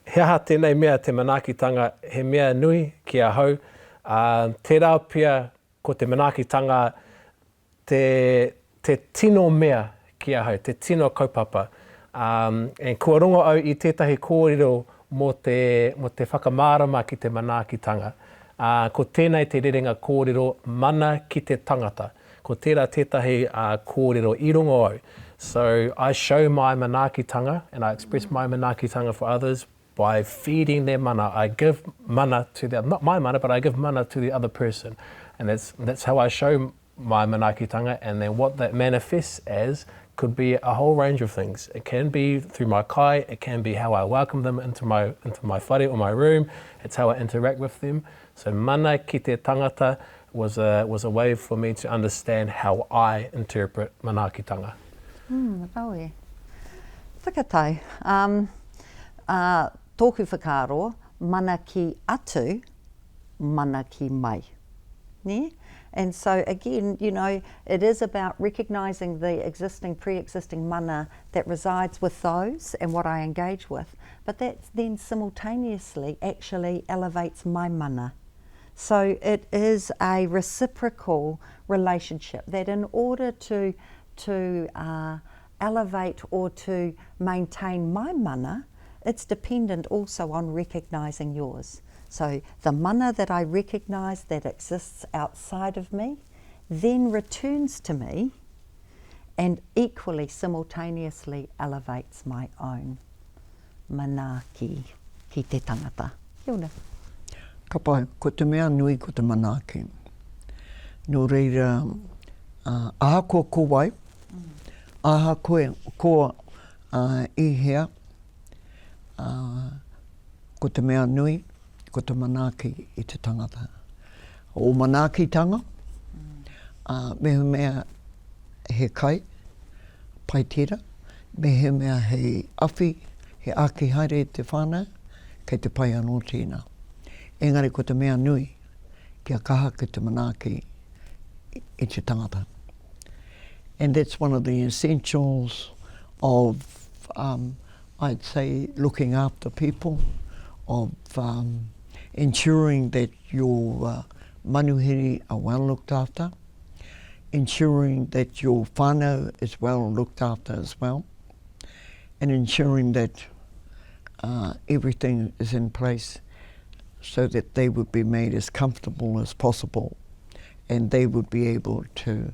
he aha tēnei mea te manaakitanga, he mea nui ki a hau. Te rau pia ko te manaakitanga, te tino mea ki a hau, te tino kaupapa. And kua rongo au i tētahi kōrero mō te whakamārama ki te manaakitanga. Ko tēnei te rerenga kōrero mana ki te tangata. Ko tērā tētahi kōrero i rongo au. So I show my manaakitanga and I express my manaakitanga for others by feeding their mana. I give mana to the, not my mana, but I give mana to the other person. And that's how I show my manaakitanga, and then what that manifests as could be a whole range of things. It can be through my kai, it can be how I welcome them into my whare or my room, it's how I interact with them. So mana ki te tangata was a way for me to understand how I interpret manaakitanga. Raue. Whakatai. Tōku whakaaro, mana ki atu, mana ki mai. Ne? And so again, you know, it is about recognising the pre-existing mana that resides with those and what I engage with, but that then simultaneously actually elevates my mana. So it is a reciprocal relationship that in order to elevate or to maintain my mana, it's dependent also on recognising yours. So the mana that I recognise that exists outside of me then returns to me and equally simultaneously elevates my own manaaki ki te tangata. Kia ora. Ka pai, ko te mea nui ko te manaaki. Nō reira, aha ko wai, aha ko i hea, ko te mea nui, ko te manaaki i te tangata. O manaakitanga, mea he kai, paitera, me mea he awhi, he aki haere te whānau, kei te pai anō tēnā. Engari ko te mea nui, kia kaha ki te manaaki i te tangata. And that's one of the essentials of, I'd say, looking after people, of ensuring that your manuhiri are well looked after, ensuring that your whānau is well looked after as well, and ensuring that everything is in place so that they would be made as comfortable as possible, and they would be able to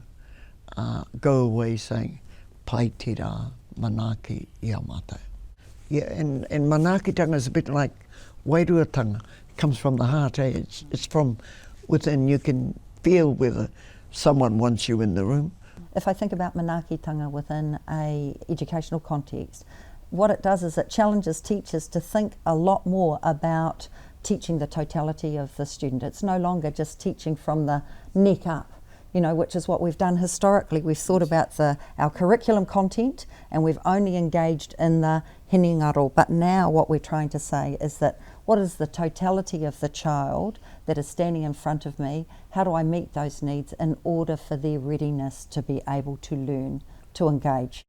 go away saying, pai te rā, manaaki I a mātou. Yeah, and manaakitanga is a bit like wairuatanga. It comes from the heart, eh? It's from within. You can feel whether someone wants you in the room. If I think about manaakitanga within a educational context, what it does is it challenges teachers to think a lot more about teaching the totality of the student. It's no longer just teaching from the neck up, you know, which is what we've done historically. We've thought about our curriculum content and we've only engaged in the hine ngaro, but now what we're trying to say is that what is the totality of the child that is standing in front of me? How do I meet those needs in order for their readiness to be able to learn, to engage?